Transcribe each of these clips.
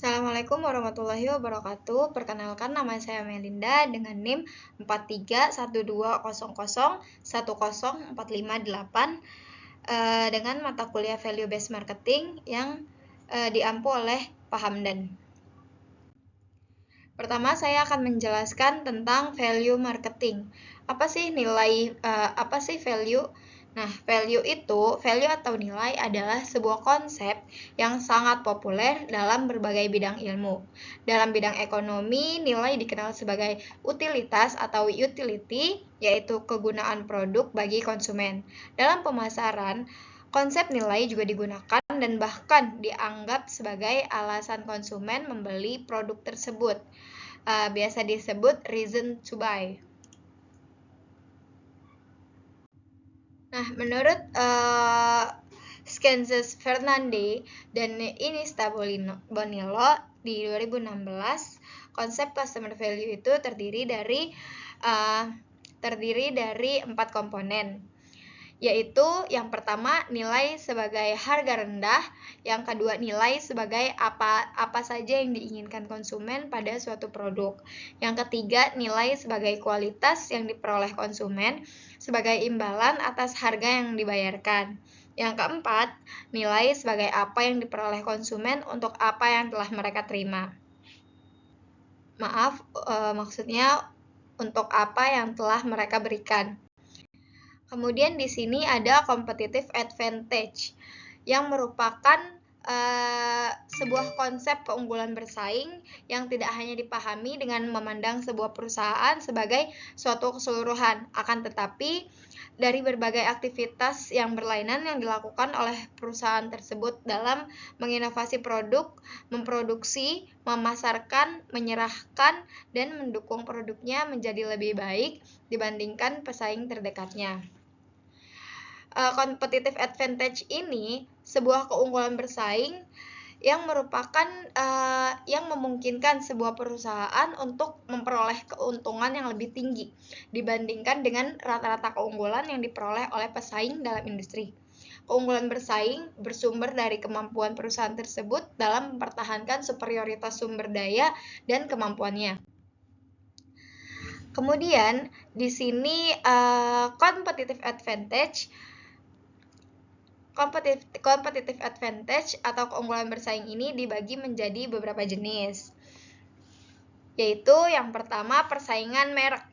Assalamualaikum warahmatullahi wabarakatuh. Perkenalkan, nama saya Melinda dengan NIM 431200104588 dengan mata kuliah Value Based Marketing yang diampu oleh Pak Hamdan. Pertama, saya akan menjelaskan tentang value marketing. Apa sih value? Nah, value atau nilai adalah sebuah konsep yang sangat populer dalam berbagai bidang ilmu. Dalam bidang ekonomi, nilai dikenal sebagai utilitas atau utility, yaitu kegunaan produk bagi konsumen. Dalam pemasaran, konsep nilai juga digunakan dan bahkan dianggap sebagai alasan konsumen membeli produk tersebut. Biasa disebut reason to buy. Nah, menurut Sciences Fernandez dan Iniesta Bonillo di 2016, konsep customer value itu terdiri dari 4 komponen, yaitu yang pertama nilai sebagai harga rendah, yang kedua nilai sebagai apa saja yang diinginkan konsumen pada suatu produk, yang ketiga nilai sebagai kualitas yang diperoleh konsumen sebagai imbalan atas harga yang dibayarkan, yang keempat nilai sebagai apa yang diperoleh konsumen untuk apa yang telah mereka terima. Maksudnya untuk apa yang telah mereka berikan. Kemudian di sini ada competitive advantage yang merupakan sebuah konsep keunggulan bersaing yang tidak hanya dipahami dengan memandang sebuah perusahaan sebagai suatu keseluruhan, akan tetapi dari berbagai aktivitas yang berlainan yang dilakukan oleh perusahaan tersebut dalam menginovasi produk, memproduksi, memasarkan, menyerahkan, dan mendukung produknya menjadi lebih baik dibandingkan pesaing terdekatnya. Competitive advantage ini sebuah keunggulan bersaing yang merupakan yang memungkinkan sebuah perusahaan untuk memperoleh keuntungan yang lebih tinggi dibandingkan dengan rata-rata keunggulan yang diperoleh oleh pesaing dalam industri. Keunggulan bersaing bersumber dari kemampuan perusahaan tersebut dalam mempertahankan superioritas sumber daya dan kemampuannya. Kemudian di sini competitive advantage atau keunggulan bersaing ini dibagi menjadi beberapa jenis, yaitu yang pertama persaingan merek.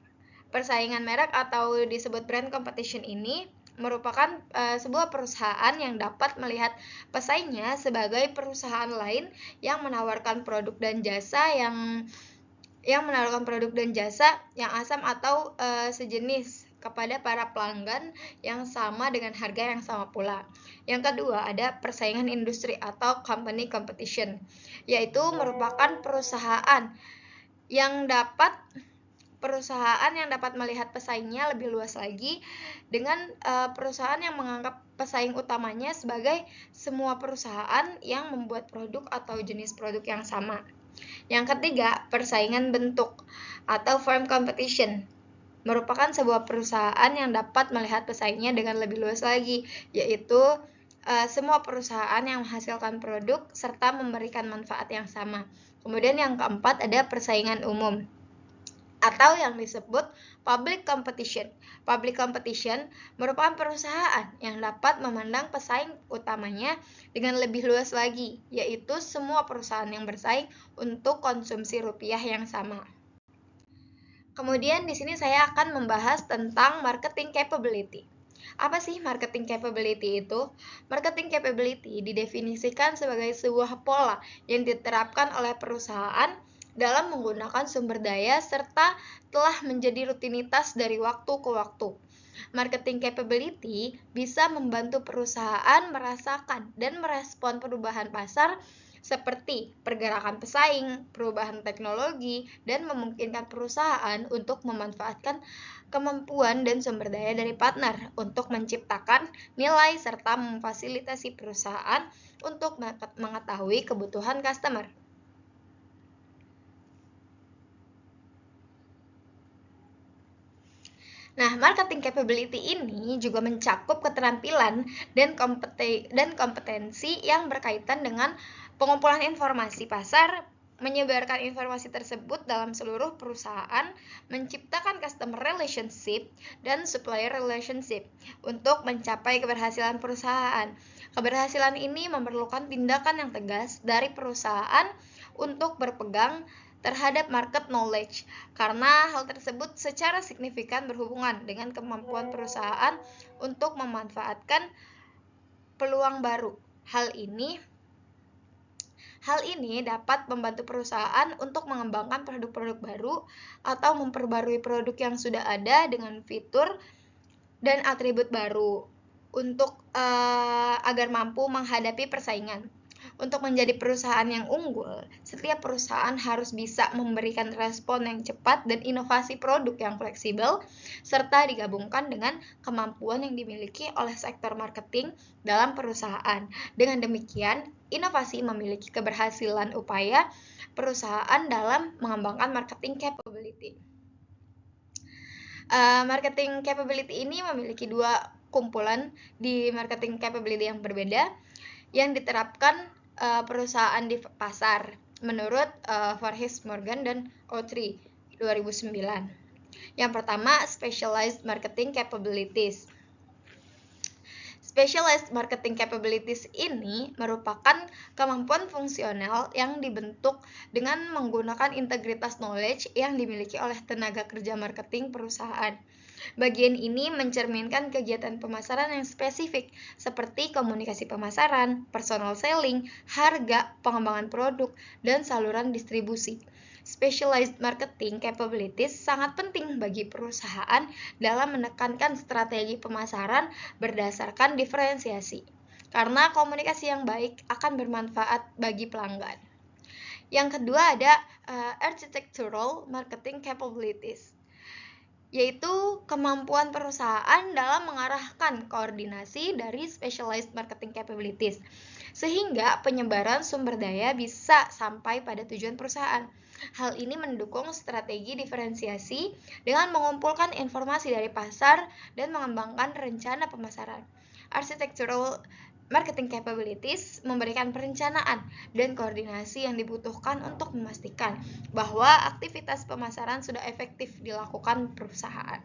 Persaingan merek atau disebut brand competition ini merupakan sebuah perusahaan yang dapat melihat pesaingnya sebagai perusahaan lain yang menawarkan produk dan jasa yang asam atau sejenis kepada para pelanggan yang sama dengan harga yang sama pula. Yang kedua ada persaingan industri atau company competition, yaitu merupakan perusahaan yang dapat melihat pesaingnya lebih luas lagi dengan perusahaan yang menganggap pesaing utamanya sebagai semua perusahaan yang membuat produk atau jenis produk yang sama. Yang ketiga, persaingan bentuk atau firm competition, merupakan sebuah perusahaan yang dapat melihat pesaingnya dengan lebih luas lagi, yaitu semua perusahaan yang menghasilkan produk serta memberikan manfaat yang sama. Kemudian yang keempat ada persaingan umum atau yang disebut public competition. Public competition merupakan perusahaan yang dapat memandang pesaing utamanya dengan lebih luas lagi, yaitu semua perusahaan yang bersaing untuk konsumsi rupiah yang sama. Kemudian di sini saya akan membahas tentang marketing capability. Apa sih marketing capability itu? Marketing capability didefinisikan sebagai sebuah pola yang diterapkan oleh perusahaan dalam menggunakan sumber daya serta telah menjadi rutinitas dari waktu ke waktu. Marketing capability bisa membantu perusahaan merasakan dan merespon perubahan pasar seperti pergerakan pesaing, perubahan teknologi, dan memungkinkan perusahaan untuk memanfaatkan kemampuan dan sumber daya dari partner untuk menciptakan nilai serta memfasilitasi perusahaan untuk mengetahui kebutuhan customer. Nah, marketing capability ini juga mencakup keterampilan dan kompetensi yang berkaitan dengan Pengumpulan informasi pasar, menyebarkan informasi tersebut dalam seluruh perusahaan, menciptakan customer relationship dan supplier relationship untuk mencapai keberhasilan perusahaan. Keberhasilan ini memerlukan tindakan yang tegas dari perusahaan untuk berpegang terhadap market knowledge, karena hal tersebut secara signifikan berhubungan dengan kemampuan perusahaan untuk memanfaatkan peluang baru. Hal ini dapat membantu perusahaan untuk mengembangkan produk-produk baru atau memperbarui produk yang sudah ada dengan fitur dan atribut baru untuk agar mampu menghadapi persaingan. Untuk menjadi perusahaan yang unggul, setiap perusahaan harus bisa memberikan respon yang cepat dan inovasi produk yang fleksibel, serta digabungkan dengan kemampuan yang dimiliki oleh sektor marketing dalam perusahaan. Dengan demikian, inovasi memiliki keberhasilan upaya perusahaan dalam mengembangkan marketing capability. Marketing capability ini memiliki dua kumpulan di marketing capability yang berbeda yang diterapkan perusahaan di pasar menurut Voorhees Morgan dan O3 2009. Yang pertama, specialized marketing capabilities. Specialized marketing capabilities ini merupakan kemampuan fungsional yang dibentuk dengan menggunakan integritas knowledge yang dimiliki oleh tenaga kerja marketing perusahaan. Bagian ini mencerminkan kegiatan pemasaran yang spesifik seperti komunikasi pemasaran, personal selling, harga, pengembangan produk, dan saluran distribusi. Specialized marketing capabilities sangat penting bagi perusahaan dalam menekankan strategi pemasaran berdasarkan diferensiasi, karena komunikasi yang baik akan bermanfaat bagi pelanggan. Yang kedua ada architectural marketing capabilities, yaitu kemampuan perusahaan dalam mengarahkan koordinasi dari specialized marketing capabilities, sehingga penyebaran sumber daya bisa sampai pada tujuan perusahaan. Hal ini mendukung strategi diferensiasi dengan mengumpulkan informasi dari pasar dan mengembangkan rencana pemasaran. Architectural marketing capabilities memberikan perencanaan dan koordinasi yang dibutuhkan untuk memastikan bahwa aktivitas pemasaran sudah efektif dilakukan perusahaan.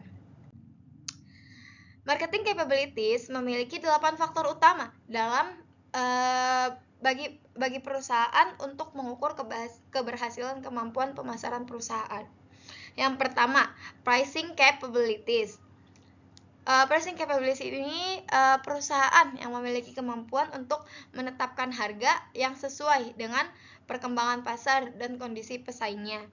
Marketing capabilities memiliki 8 faktor utama dalam bagi perusahaan untuk mengukur keberhasilan kemampuan pemasaran perusahaan. Yang pertama, pricing capabilities. Pricing capabilities ini perusahaan yang memiliki kemampuan untuk menetapkan harga yang sesuai dengan perkembangan pasar dan kondisi pesaingnya.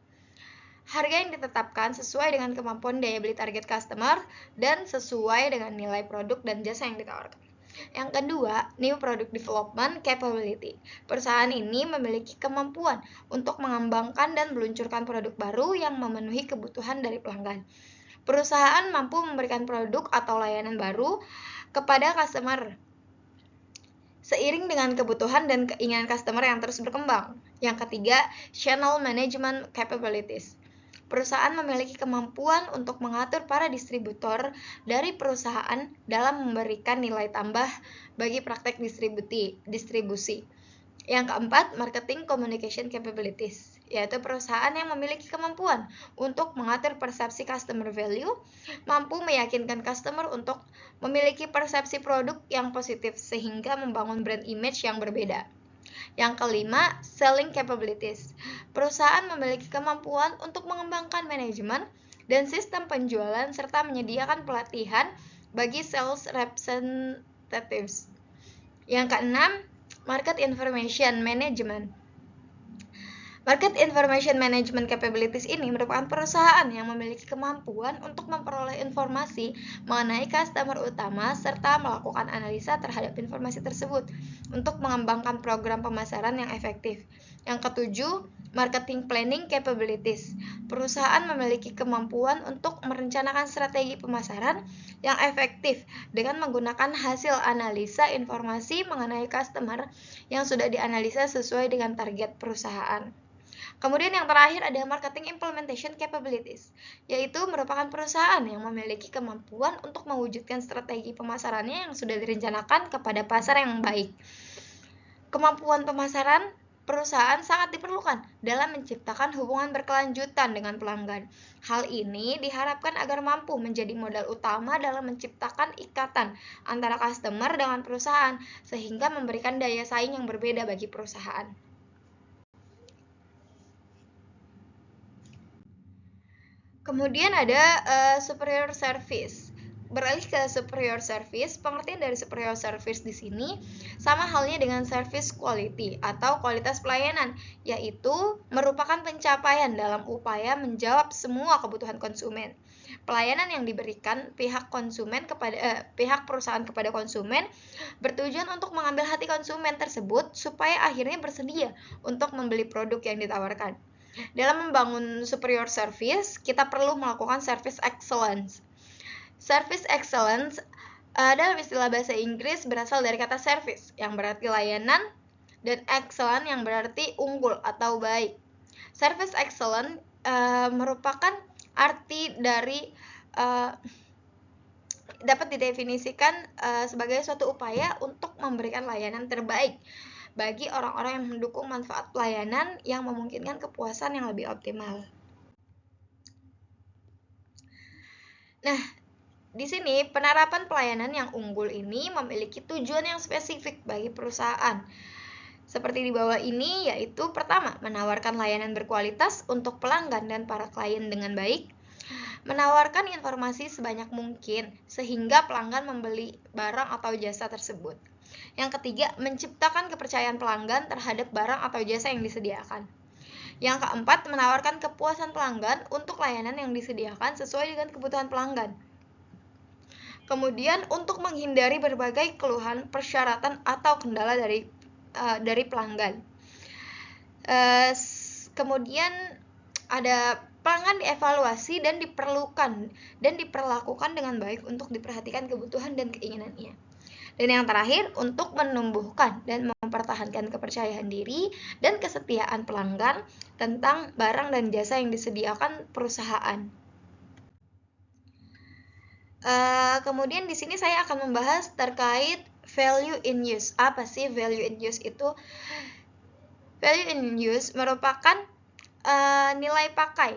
Harga yang ditetapkan sesuai dengan kemampuan daya beli target customer dan sesuai dengan nilai produk dan jasa yang ditawarkan. Yang kedua, new product development capability. Perusahaan ini memiliki kemampuan untuk mengembangkan dan meluncurkan produk baru yang memenuhi kebutuhan dari pelanggan. Perusahaan mampu memberikan produk atau layanan baru kepada customer seiring dengan kebutuhan dan keinginan customer yang terus berkembang. Yang ketiga, channel management capabilities. Perusahaan memiliki kemampuan untuk mengatur para distributor dari perusahaan dalam memberikan nilai tambah bagi praktek distribusi. Yang keempat, marketing communication capabilities, yaitu perusahaan yang memiliki kemampuan untuk mengatur persepsi customer value, mampu meyakinkan customer untuk memiliki persepsi produk yang positif sehingga membangun brand image yang berbeda. Yang kelima, selling capabilities. Perusahaan memiliki kemampuan untuk mengembangkan manajemen dan sistem penjualan serta menyediakan pelatihan bagi sales representatives. Yang keenam, market information management. Market information management capabilities ini merupakan perusahaan yang memiliki kemampuan untuk memperoleh informasi mengenai customer utama serta melakukan analisa terhadap informasi tersebut untuk mengembangkan program pemasaran yang efektif. Yang ketujuh, marketing planning capabilities. Perusahaan memiliki kemampuan untuk merencanakan strategi pemasaran yang efektif dengan menggunakan hasil analisa informasi mengenai customer yang sudah dianalisa sesuai dengan target perusahaan. Kemudian yang terakhir ada marketing implementation capabilities, yaitu merupakan perusahaan yang memiliki kemampuan untuk mewujudkan strategi pemasarannya yang sudah direncanakan kepada pasar yang baik. Kemampuan pemasaran perusahaan sangat diperlukan dalam menciptakan hubungan berkelanjutan dengan pelanggan. Hal ini diharapkan agar mampu menjadi modal utama dalam menciptakan ikatan antara customer dengan perusahaan, sehingga memberikan daya saing yang berbeda bagi perusahaan. Kemudian ada superior service. Beralih ke superior service, pengertian dari superior service di sini sama halnya dengan service quality atau kualitas pelayanan, yaitu merupakan pencapaian dalam upaya menjawab semua kebutuhan konsumen. Pelayanan yang diberikan pihak perusahaan kepada konsumen bertujuan untuk mengambil hati konsumen tersebut supaya akhirnya bersedia untuk membeli produk yang ditawarkan. Dalam membangun superior service, kita perlu melakukan service excellence. Service excellence dalam istilah bahasa Inggris berasal dari kata service yang berarti layanan dan excellent yang berarti unggul atau baik. Service excellent merupakan arti dari dapat didefinisikan sebagai suatu upaya untuk memberikan layanan terbaik bagi orang-orang yang mendukung manfaat pelayanan yang memungkinkan kepuasan yang lebih optimal. Nah, di sini penerapan pelayanan yang unggul ini memiliki tujuan yang spesifik bagi perusahaan. Seperti di bawah ini, yaitu pertama, menawarkan layanan berkualitas untuk pelanggan dan para klien dengan baik, menawarkan informasi sebanyak mungkin sehingga pelanggan membeli barang atau jasa tersebut. Yang ketiga, menciptakan kepercayaan pelanggan terhadap barang atau jasa yang disediakan. Yang keempat, menawarkan kepuasan pelanggan untuk layanan yang disediakan sesuai dengan kebutuhan pelanggan. Kemudian, untuk menghindari berbagai keluhan, persyaratan, atau kendala dari pelanggan. Kemudian ada pelanggan dievaluasi dan diperlakukan dengan baik untuk diperhatikan kebutuhan dan keinginannya. Dan yang terakhir, untuk menumbuhkan dan mempertahankan kepercayaan diri dan kesetiaan pelanggan tentang barang dan jasa yang disediakan perusahaan. Kemudian di sini saya akan membahas terkait value in use. Apa sih value in use itu? Value in use merupakan nilai pakai,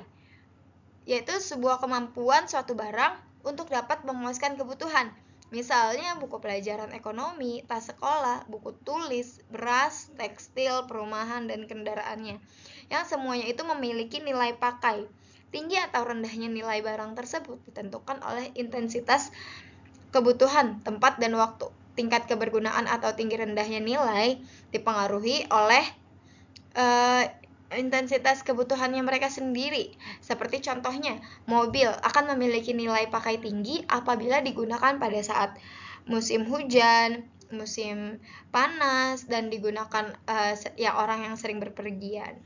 yaitu sebuah kemampuan suatu barang untuk dapat memuaskan kebutuhan. Misalnya buku pelajaran ekonomi, tas sekolah, buku tulis, beras, tekstil, perumahan, dan kendaraannya. Yang semuanya itu memiliki nilai pakai. Tinggi atau rendahnya nilai barang tersebut ditentukan oleh intensitas kebutuhan, tempat, dan waktu. Tingkat kebergunaan atau tinggi rendahnya nilai dipengaruhi oleh intensitas kebutuhannya mereka sendiri. Seperti contohnya, mobil akan memiliki nilai pakai tinggi apabila digunakan pada saat musim hujan, musim panas, dan digunakan orang yang sering berpergian.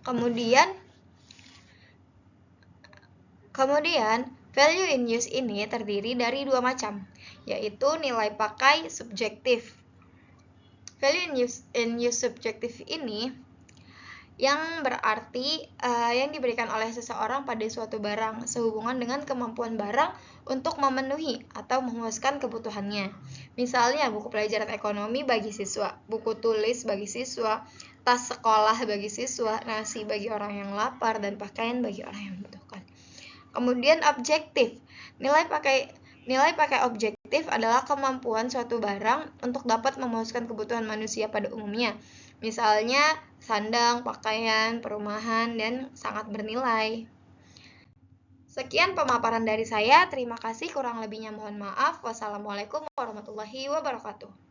Kemudian value in use ini terdiri dari dua macam, yaitu nilai pakai subjektif. Value in use subjektif ini yang berarti yang diberikan oleh seseorang pada suatu barang sehubungan dengan kemampuan barang untuk memenuhi atau memuaskan kebutuhannya. Misalnya buku pelajaran ekonomi bagi siswa, buku tulis bagi siswa, tas sekolah bagi siswa, nasi bagi orang yang lapar, dan pakaian bagi orang yang membutuhkan. Kemudian objektif. Nilai pakai objektif adalah kemampuan suatu barang untuk dapat memuaskan kebutuhan manusia pada umumnya. Misalnya sandang, pakaian, perumahan, dan sangat bernilai. Sekian pemaparan dari saya. Terima kasih, kurang lebihnya mohon maaf. Wassalamualaikum warahmatullahi wabarakatuh.